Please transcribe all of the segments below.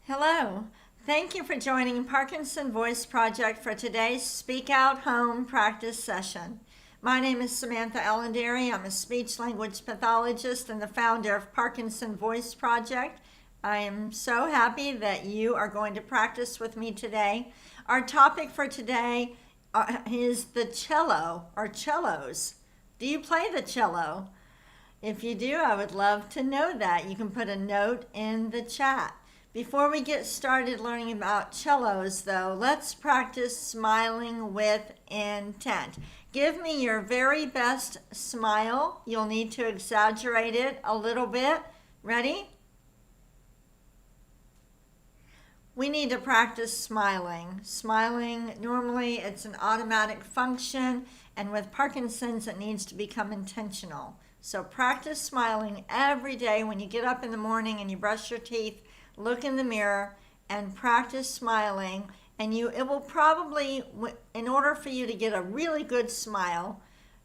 Hello. Thank you for joining Parkinson Voice Project for today's Speak Out Home practice session. My name is Samantha. I'm a speech-language pathologist and the founder of Parkinson Voice Project. I am so happy that you are going to practice with me today. Our topic for today is the cello or cellos. Do you play the cello? If you do, I would love to know that. You can put a note in the chat. Before we get started learning about cellos, though, let's practice smiling with intent. Give me your very best smile. You'll need to exaggerate it a little bit. Ready? We need to practice smiling. Smiling, normally it's an automatic function, and with Parkinson's, it needs to become intentional. So practice smiling every day when you get up in the morning and you brush your teeth. Look in the mirror and practice smiling, and it will probably, in order for you to get a really good smile,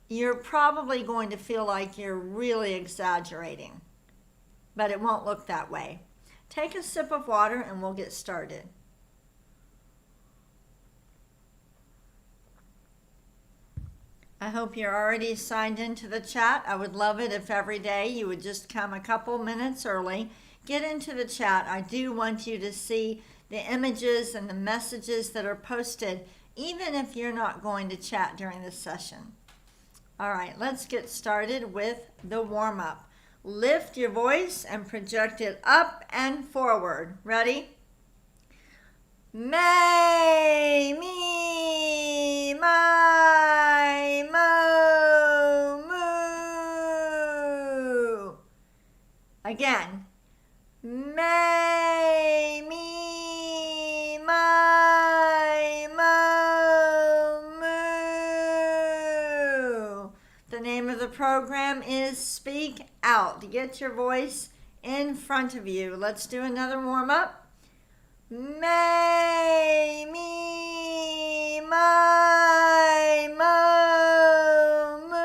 you're probably going to feel like you're really exaggerating, but it won't look that way. Take a sip of water and we'll get started. I hope you're already signed into the chat. I would love it if every day you would just come a couple minutes early. Get into the chat. I do want you to see the images and the messages that are posted, even if you're not going to chat during this session. All right, let's get started with the warm-up. Lift your voice and project it up and forward. Ready? May, me, my, mo, moo. Again. May, me, my, mo, moo. The name of the program is Speak Out. Get your voice in front of you. Let's do another warm-up. May, me, my, mo, moo.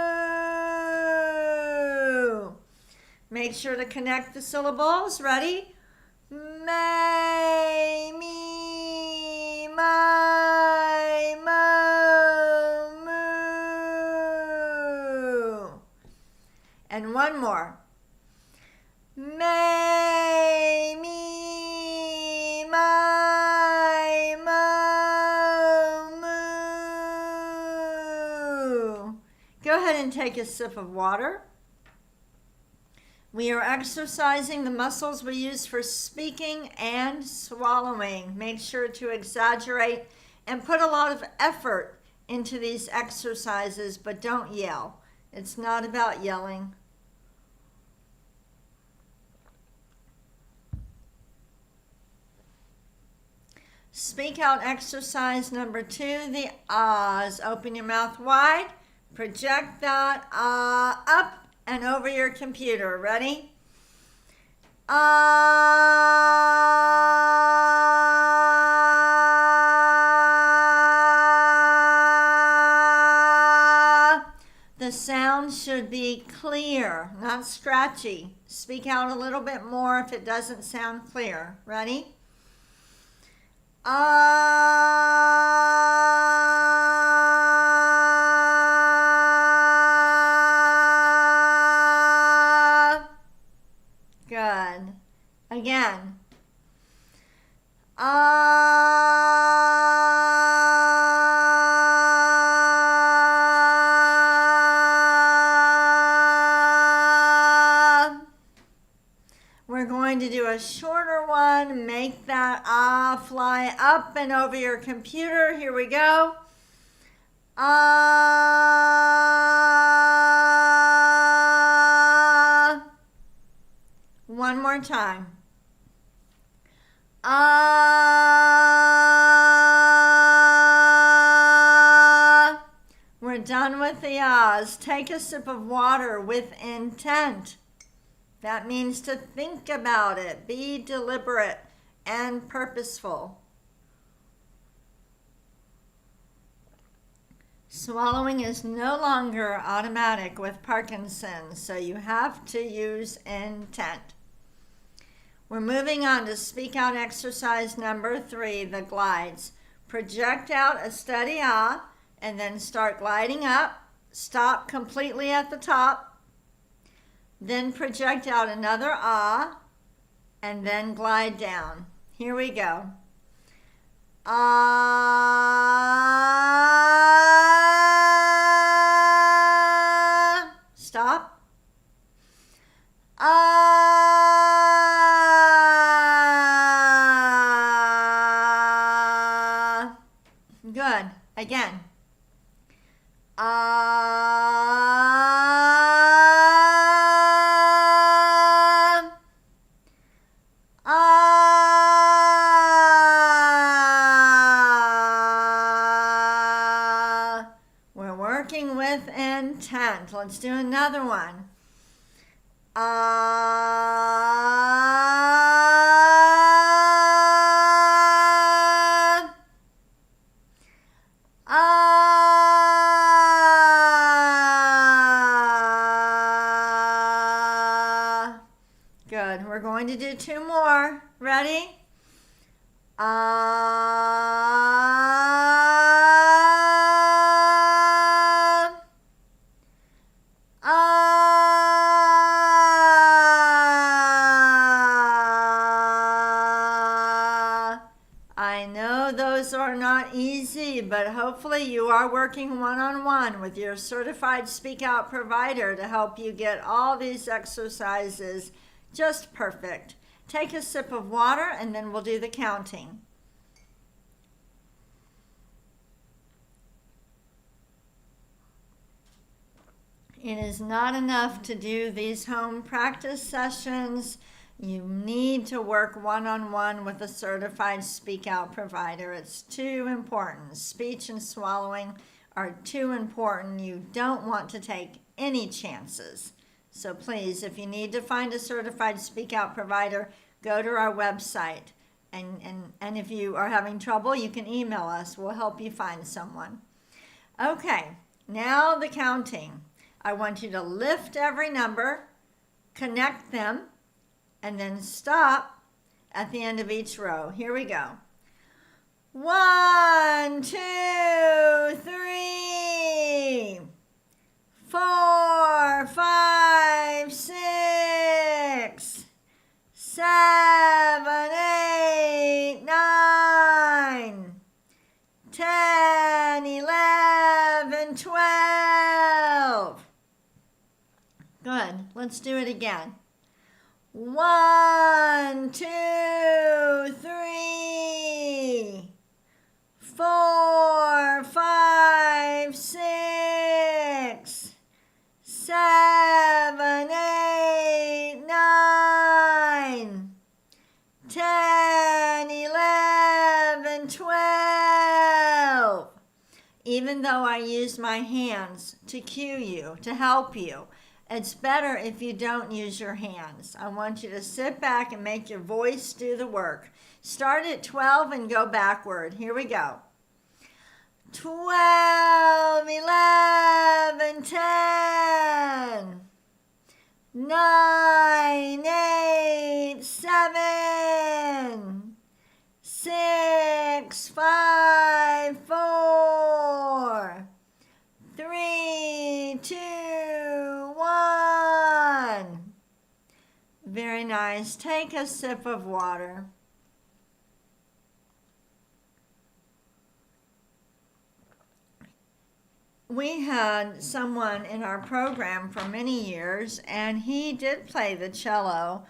Make sure to connect the syllables. Ready? May, me, my, mo, moo. And one more. May, me, my, mo, moo. Go ahead and take a sip of water. We are exercising the muscles we use for speaking and swallowing. Make sure to exaggerate and put a lot of effort into these exercises, but don't yell. It's not about yelling. Speak out exercise number 2, the ahs. Open your mouth wide, project that ah up and over your computer. Ready? Ah. The sound should be clear, not scratchy. Speak out a little bit more if it doesn't sound clear. Ready? Good. Again. We're going to do a shorter one. Make that ah fly up and over your computer. Here we go. Ah. One more time. Ah. We're done with the ahs. Take a sip of water with intent. That means to think about it, be deliberate and purposeful. Swallowing is no longer automatic with Parkinson's, so you have to use intent. We're moving on to speak out exercise number 3, the glides. Project out a steady ah, and then start gliding up. Stop completely at the top. Then project out another ah, and then glide down. Here we go. Ah. Stop. Ah. Good. Again. Ah. Ah. We're working with intent. Let's do another one. Ah. Ah. Good. We're going to do 2 more. Ready? Ah. Ah. I know those are not easy, but hopefully you are working one-on-one with your certified speak out provider to help you get all these exercises just perfect. Take a sip of water and then we'll do the counting. It is not enough to do these home practice sessions. You need to work one-on-one with a certified speak out provider. It's too important. Speech and swallowing are too important. You don't want to take any chances. So please, if you need to find a certified speak out provider, go to our website. And if you are having trouble, you can email us. We'll help you find someone. Okay, now the counting. I want you to lift every number, connect them, and then stop at the end of each row. Here we go. 1, 2, 3, 4, 5, 6, 7, 8, 9, 10, 11, 12. Good. Let's do it again. 1, 2, 3, 4, 5, 6, 7, 8, 9, 10, 11, 12. Even though I use my hands to cue you, to help you, it's better if you don't use your hands. I want you to sit back and make your voice do the work. Start at 12 and go backward. Here we go. 12, 11, 10, 9, 8, 7, 6, 5, 4, 3, 2, 1. Very nice. Take a sip of water. We had someone in our program for many years, and he did play the cello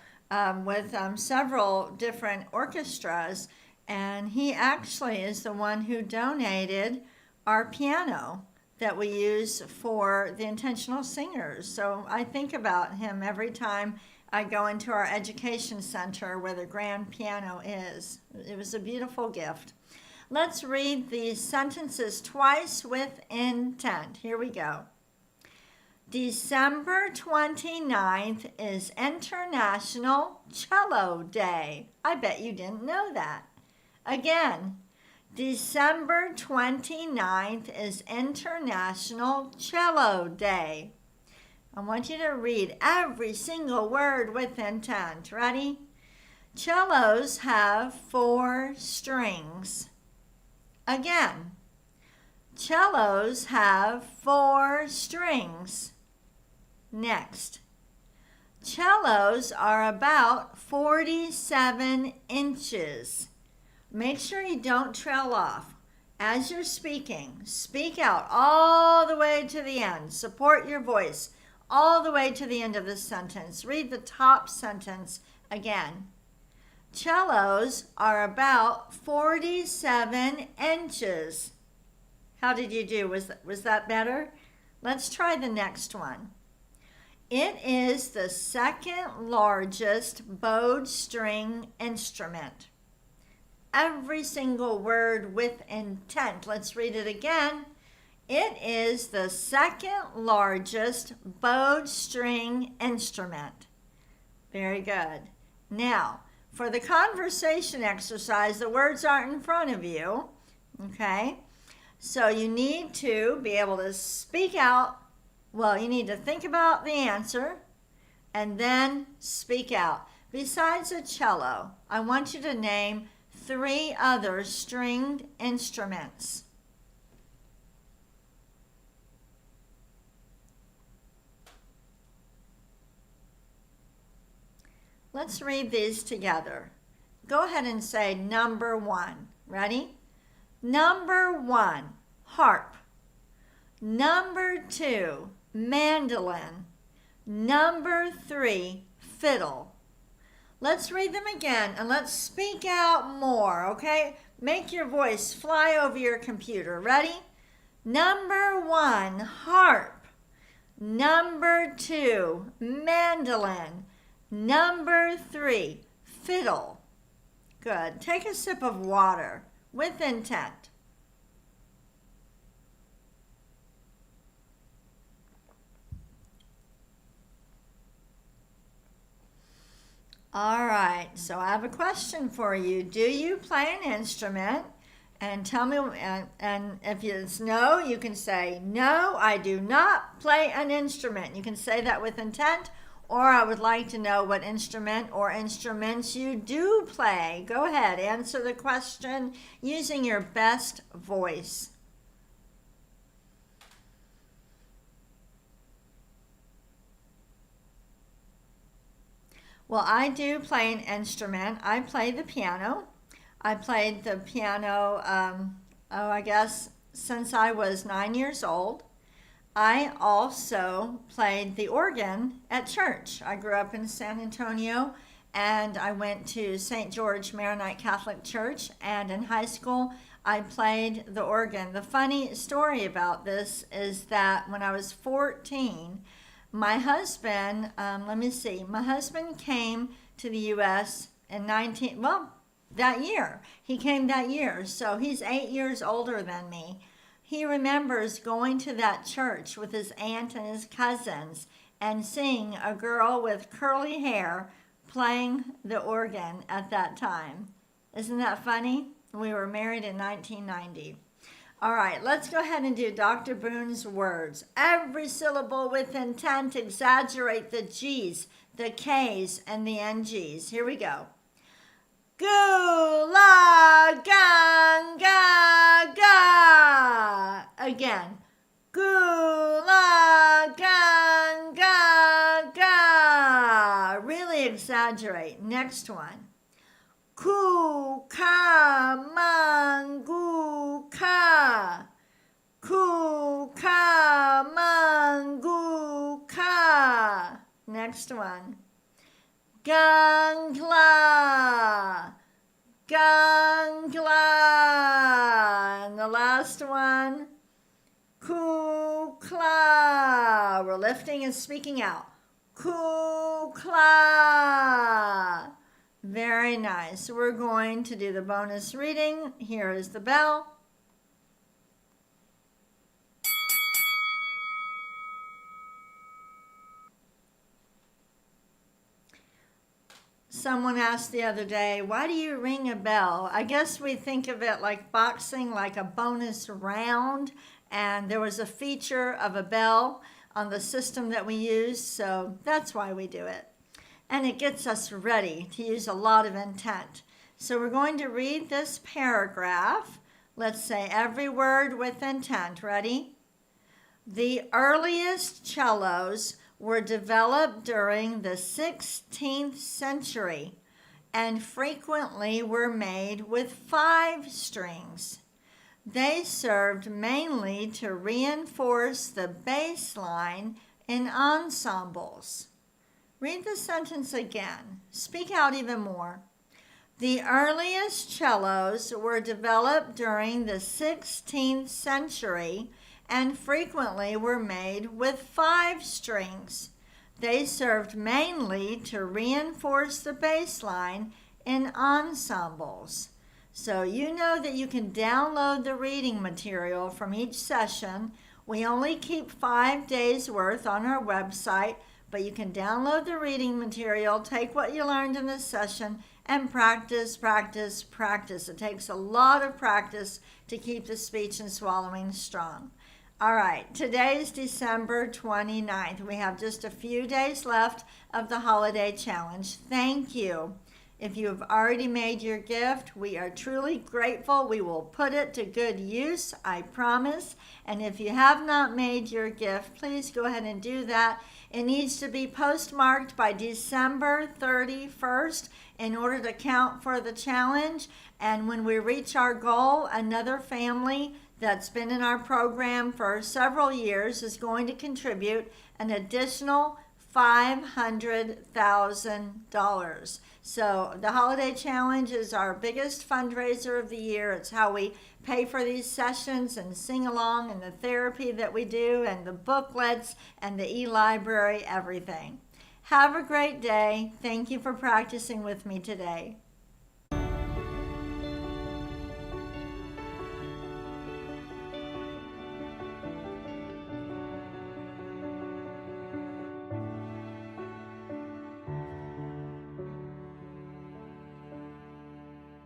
with several different orchestras, and he actually is the one who donated our piano that we use for the intentional singers. So I think about him every time I go into our education center where the grand piano is. It was a beautiful gift. Let's read these sentences twice with intent. Here we go. December 29th is International Cello Day. I bet you didn't know that. Again, December 29th is International Cello Day. I want you to read every single word with intent. Ready? Cellos have 4 strings. Again, cellos have 4 strings. Next, cellos are about 47 inches. Make sure you don't trail off. As you're speaking, speak out all the way to the end. Support your voice all the way to the end of the sentence. Read the top sentence again. Cellos are about 47 inches. How did you do? Was that better? Let's try the next one. It is the second largest bowed string instrument. Every single word with intent. Let's read it again. It is the second largest bowed string instrument. Very good. Now, for the conversation exercise, the words aren't in front of you, okay? So you need to be able to speak out. Well, you need to think about the answer and then speak out. Besides a cello, I want you to name 3 other stringed instruments. Let's read these together. Go ahead and say number 1. Ready? Number 1, harp. Number 2, mandolin. Number 3, fiddle. Let's read them again and let's speak out more, okay? Make your voice fly over your computer. Ready? Number 1, harp. Number 2, mandolin. Number 3, fiddle. Good. Take a sip of water with intent. All right, so I have a question for you. Do you play an instrument? And tell me, and if it's no, you can say, no, I do not play an instrument. You can say that with intent, or I would like to know what instrument or instruments you do play. Go ahead, answer the question using your best voice. Well, I do play an instrument. I play the piano. I played the piano, I guess, since I was 9 years old. I also played the organ at church. I grew up in San Antonio, and I went to St. George Maronite Catholic Church, and in high school, I played the organ. The funny story about this is that when I was 14, my husband, my husband came to the U.S. in that year. He came that year, so he's 8 years older than me. He remembers going to that church with his aunt and his cousins and seeing a girl with curly hair playing the organ at that time. Isn't that funny? We were married in 1990. All right, let's go ahead and do Dr. Boon's words. Every syllable with intent, exaggerate the G's, the K's, and the NG's. Here we go. Gu la gang ga ga. Again. Gu la gang ga ga. Really exaggerate. Next one. Ku ka mangu ka. Ku ka mangu ka. Next one. Gangla, gangla. And the last one, kukla. We're lifting and speaking out. Kukla. Very nice. We're going to do the bonus reading. Here is the bell. Someone asked the other day, why do you ring a bell? I guess we think of it like boxing, like a bonus round. And there was a feature of a bell on the system that we use, so that's why we do it. and it gets us ready to use a lot of intent. So we're going to read this paragraph. Let's say every word with intent. Ready? The earliest cellos were developed during the 16th century and frequently were made with 5 strings. They served mainly to reinforce the bass line in ensembles. Read the sentence again. Speak out even more. The earliest cellos were developed during the 16th century and frequently were made with 5 strings. They served mainly to reinforce the bass line in ensembles. So you know that you can download the reading material from each session. We only keep 5 days worth on our website, but you can download the reading material, take what you learned in this session, and practice, practice, practice. It takes a lot of practice to keep the speech and swallowing strong. All right, today is December 29th. We have just a few days left of the holiday challenge. Thank you. If you have already made your gift, we are truly grateful. We will put it to good use, I promise. And if you have not made your gift, please go ahead and do that. It needs to be postmarked by December 31st in order to count for the challenge. And when we reach our goal, another family that's been in our program for several years is going to contribute an additional $500,000. So the holiday challenge is our biggest fundraiser of the year. It's how we pay for these sessions and sing along and the therapy that we do and the booklets and the e-library, everything. Have a great day. Thank you for practicing with me today.